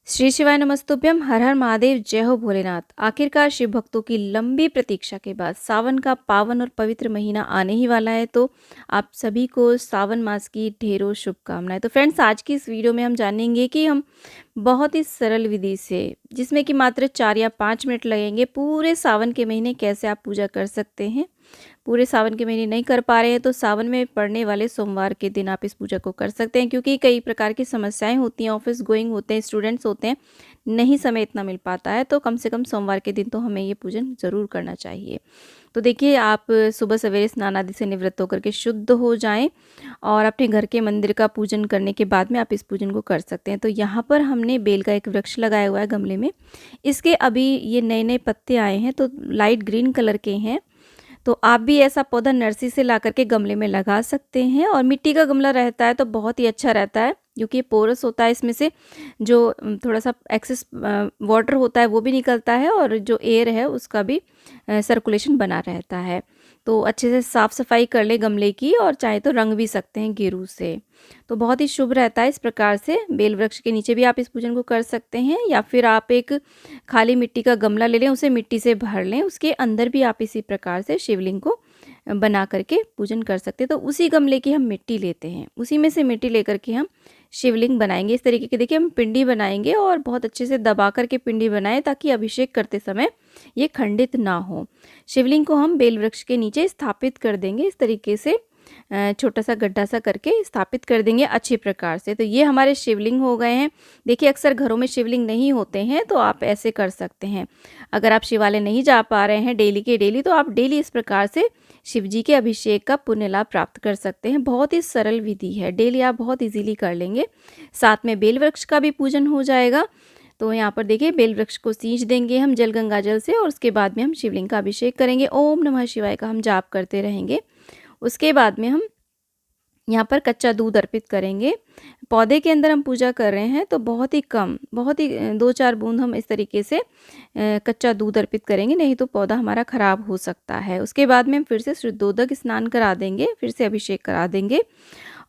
श्री शिवाय नमस्तुभ्यम। हर हर महादेव, जय हो भोलेनाथ। आखिरकार शिव भक्तों की लंबी प्रतीक्षा के बाद सावन का पावन और पवित्र महीना आने ही वाला है, तो आप सभी को सावन मास की ढेरों शुभकामनाएं। तो फ्रेंड्स, आज की इस वीडियो में हम जानेंगे कि हम बहुत ही सरल विधि से, जिसमें कि मात्र 4 या 5 मिनट लगेंगे, पूरे सावन के महीने कैसे आप पूजा कर सकते हैं। पूरे सावन के महीने नहीं कर पा रहे हैं तो सावन में पड़ने वाले सोमवार के दिन आप इस पूजा को कर सकते हैं, क्योंकि कई प्रकार की समस्याएं होती हैं, ऑफिस गोइंग होते हैं, स्टूडेंट्स होते हैं, नहीं समय इतना मिल पाता है, तो कम से कम सोमवार के दिन तो हमें ये पूजन ज़रूर करना चाहिए। तो देखिए, आप सुबह सवेरे स्नान आदि से निवृत्त होकर के शुद्ध हो जाएं और अपने घर के मंदिर का पूजन करने के बाद में आप इस पूजन को कर सकते हैं। तो यहाँ पर हमने बेल का एक वृक्ष लगाया हुआ है गमले में। इसके अभी ये नए नए पत्ते आए हैं, तो लाइट ग्रीन कलर के हैं। तो आप भी ऐसा पौधा नर्सरी से ला करके गमले में लगा सकते हैं, और मिट्टी का गमला रहता है तो बहुत ही अच्छा रहता है, क्योंकि ये पोरस होता है, इसमें से जो थोड़ा सा एक्सेस वाटर होता है वो भी निकलता है, और जो एयर है उसका भी सर्कुलेशन बना रहता है। तो अच्छे से साफ़ सफाई कर ले गमले की, और चाहे तो रंग भी सकते हैं गेरू से, तो बहुत ही शुभ रहता है। इस प्रकार से बेल वृक्ष के नीचे भी आप इस पूजन को कर सकते हैं, या फिर आप एक खाली मिट्टी का गमला ले लें, उसे मिट्टी से भर लें, उसके अंदर भी आप इसी प्रकार से शिवलिंग को बना करके पूजन कर सकते हैं। तो उसी गमले की हम मिट्टी लेते हैं, उसी में से मिट्टी लेकर के हम शिवलिंग बनाएंगे। इस तरीके की देखिए हम पिंडी बनाएंगे, और बहुत अच्छे से दबा करके पिंडी बनाएं, ताकि अभिषेक करते समय ये खंडित ना हो। शिवलिंग को हम बेल वृक्ष के नीचे स्थापित कर देंगे, इस तरीके से छोटा सा गड्ढा सा करके स्थापित कर देंगे अच्छी प्रकार से। तो ये हमारे शिवलिंग हो गए हैं। देखिए, अक्सर घरों में शिवलिंग नहीं होते हैं, तो आप ऐसे कर सकते हैं। अगर आप शिवालय नहीं जा पा रहे हैं डेली के डेली, तो आप डेली इस प्रकार से शिव जी के अभिषेक का पुण्य लाभ प्राप्त कर सकते हैं। बहुत ही सरल विधि है, डेली आप बहुत इजीली कर लेंगे। साथ में बेल वृक्ष का भी पूजन हो जाएगा। तो यहाँ पर देखिए, बेल वृक्ष को सींच देंगे हम जल गंगा जल से, और उसके बाद में हम शिवलिंग का अभिषेक करेंगे। ओम नमः शिवाय का हम जाप करते रहेंगे। उसके बाद में हम यहाँ पर कच्चा दूध अर्पित करेंगे। पौधे के अंदर हम पूजा कर रहे हैं, तो बहुत ही कम, बहुत ही 2-4 बूंद हम इस तरीके से कच्चा दूध अर्पित करेंगे, नहीं तो पौधा हमारा खराब हो सकता है। उसके बाद में हम फिर से शुद्धोदक स्नान करा देंगे, फिर से अभिषेक करा देंगे,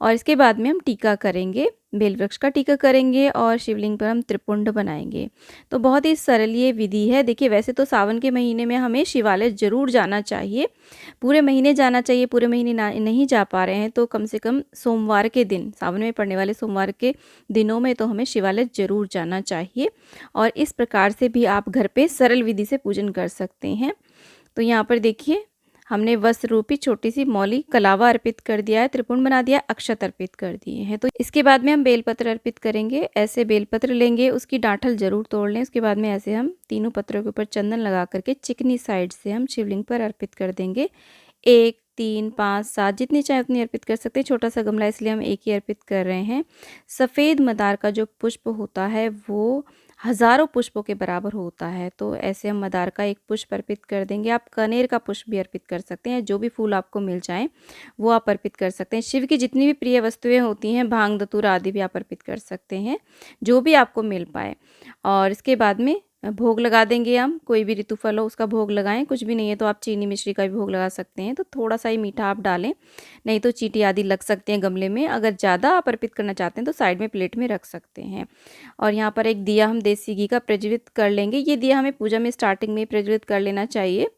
और इसके बाद में हम टीका करेंगे, बेल वृक्ष का टीका करेंगे, और शिवलिंग पर हम त्रिपुंड बनाएंगे। तो बहुत ही सरल ये विधि है। देखिए, वैसे तो सावन के महीने में हमें शिवालय ज़रूर जाना चाहिए, पूरे महीने जाना चाहिए। पूरे महीने नहीं जा पा रहे हैं तो कम से कम सोमवार के दिन, सावन में पड़ने वाले सोमवार के दिनों में तो हमें शिवालय ज़रूर जाना चाहिए। और इस प्रकार से भी आप घर पे सरल विधि से पूजन कर सकते हैं। तो यहाँ पर देखिए, हमने वस्त्र रूपी छोटी सी मौली कलावा अर्पित कर दिया है, त्रिपुंड बना दिया, अक्षत अर्पित कर दिए हैं। तो इसके बाद में हम बेलपत्र अर्पित करेंगे। ऐसे बेलपत्र लेंगे, उसकी डांठल जरूर तोड़ लें। उसके बाद में ऐसे हम तीनों पत्रों के ऊपर चंदन लगा करके चिकनी साइड से हम शिवलिंग पर अर्पित कर देंगे। 1, 3, 5, 7 जितनी चाहे उतनी अर्पित कर सकते हैं। छोटा सा गमला इसलिए हम एक ही अर्पित कर रहे हैं। सफ़ेद मदार का जो पुष्प होता है वो हज़ारों पुष्पों के बराबर होता है, तो ऐसे हम मदार का एक पुष्प अर्पित कर देंगे। आप कनेर का पुष्प भी अर्पित कर सकते हैं, जो भी फूल आपको मिल जाए वो आप अर्पित कर सकते हैं। शिव की जितनी भी प्रिय वस्तुएं होती हैं, भांग धतूरा आदि भी आप अर्पित कर सकते हैं, जो भी आपको मिल पाए। और इसके बाद में भोग लगा देंगे हम। कोई भी ऋतु फल हो उसका भोग लगाएं, कुछ भी नहीं है तो आप चीनी मिश्री का भी भोग लगा सकते हैं। तो थोड़ा सा ही मीठा आप डालें, नहीं तो चींटी आदि लग सकते हैं गमले में। अगर ज़्यादा आप अर्पित करना चाहते हैं तो साइड में प्लेट में रख सकते हैं। और यहाँ पर एक दिया हम देसी घी का प्रज्वलित कर लेंगे। ये दिया हमें पूजा में स्टार्टिंग में प्रज्वलित कर लेना चाहिए।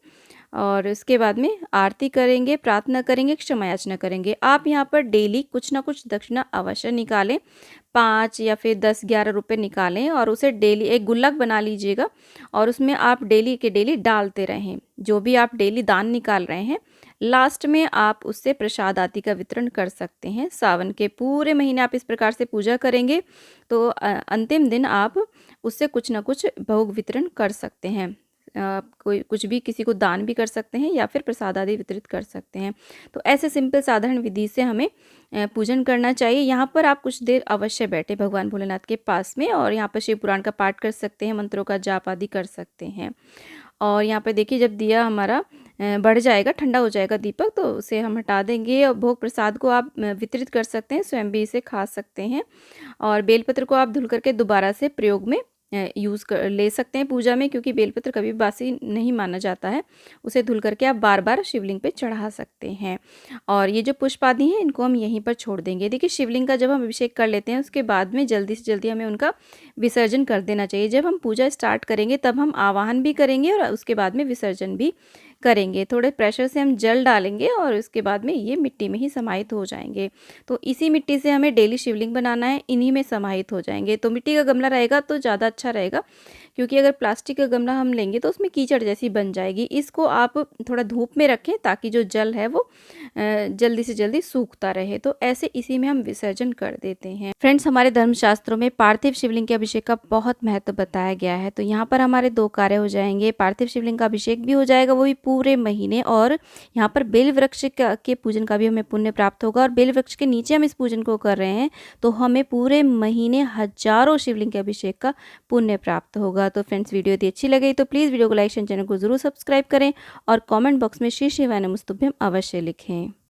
और उसके बाद में आरती करेंगे, प्रार्थना करेंगे, क्षमा याचना करेंगे। आप यहाँ पर डेली कुछ ना कुछ दक्षिणा अवश्य निकालें, 5 या फिर 10-11 रुपये निकालें, और उसे डेली एक गुल्लक बना लीजिएगा, और उसमें आप डेली के डेली डालते रहें। जो भी आप डेली दान निकाल रहे हैं, लास्ट में आप उससे प्रसाद आदि का वितरण कर सकते हैं। सावन के पूरे महीने आप इस प्रकार से पूजा करेंगे, तो अंतिम दिन आप उससे कुछ ना कुछ भोग वितरण कर सकते हैं। कोई कुछ भी किसी को दान भी कर सकते हैं, या फिर प्रसाद आदि वितरित कर सकते हैं। तो ऐसे सिंपल साधारण विधि से हमें पूजन करना चाहिए। यहाँ पर आप कुछ देर अवश्य बैठे भगवान भोलेनाथ के पास में, और यहाँ पर शिव पुराण का पाठ कर सकते हैं, मंत्रों का जाप आदि कर सकते हैं। और यहाँ पर देखिए, जब दिया हमारा बढ़ जाएगा, ठंडा हो जाएगा दीपक, तो उसे हम हटा देंगे। और भोग प्रसाद को आप वितरित कर सकते हैं, स्वयं भी इसे खा सकते हैं। और बेलपत्र को आप धुल करके दोबारा से प्रयोग में यूज़ कर ले सकते हैं पूजा में, क्योंकि बेलपत्र कभी बासी नहीं माना जाता है। उसे धुल करके आप बार बार शिवलिंग पे चढ़ा सकते हैं। और ये जो पुष्प आदि हैं इनको हम यहीं पर छोड़ देंगे। देखिए, शिवलिंग का जब हम अभिषेक कर लेते हैं उसके बाद में जल्दी से जल्दी हमें उनका विसर्जन कर देना चाहिए। जब हम पूजा स्टार्ट करेंगे तब हम आवाहन भी करेंगे और उसके बाद में विसर्जन भी करेंगे। थोड़े प्रेशर से हम जल डालेंगे और उसके बाद में ये मिट्टी में ही समाहित हो जाएंगे। तो इसी मिट्टी से हमें डेली शिवलिंग बनाना है, इन्हीं में समाहित हो जाएंगे। तो मिट्टी का गमला रहेगा तो ज़्यादा अच्छा रहेगा, क्योंकि अगर प्लास्टिक का गमला हम लेंगे तो उसमें कीचड़ जैसी बन जाएगी। इसको आप थोड़ा धूप में रखें ताकि जो जल है वो जल्दी से जल्दी सूखता रहे। तो ऐसे इसी में हम विसर्जन कर देते हैं। फ्रेंड्स, हमारे धर्मशास्त्रों में पार्थिव शिवलिंग के अभिषेक का बहुत महत्व बताया गया है। तो यहाँ पर हमारे 2 कार्य हो जाएंगे। पार्थिव शिवलिंग का अभिषेक भी हो जाएगा, वो भी पूरे महीने, और यहाँ पर बेल वृक्ष के पूजन का भी हमें पुण्य प्राप्त होगा। और बेल वृक्ष के नीचे हम इस पूजन को कर रहे हैं तो हमें पूरे महीने हजारों शिवलिंग के अभिषेक का पुण्य प्राप्त होगा। तो फ्रेंड्स, वीडियो यदि अच्छी लगी तो प्लीज़ वीडियो को लाइक शेयर, चैनल को जरूर सब्सक्राइब करें और कमेंट बॉक्स में श्री शिवाय नमस्तुभ्यम अवश्य लिखें।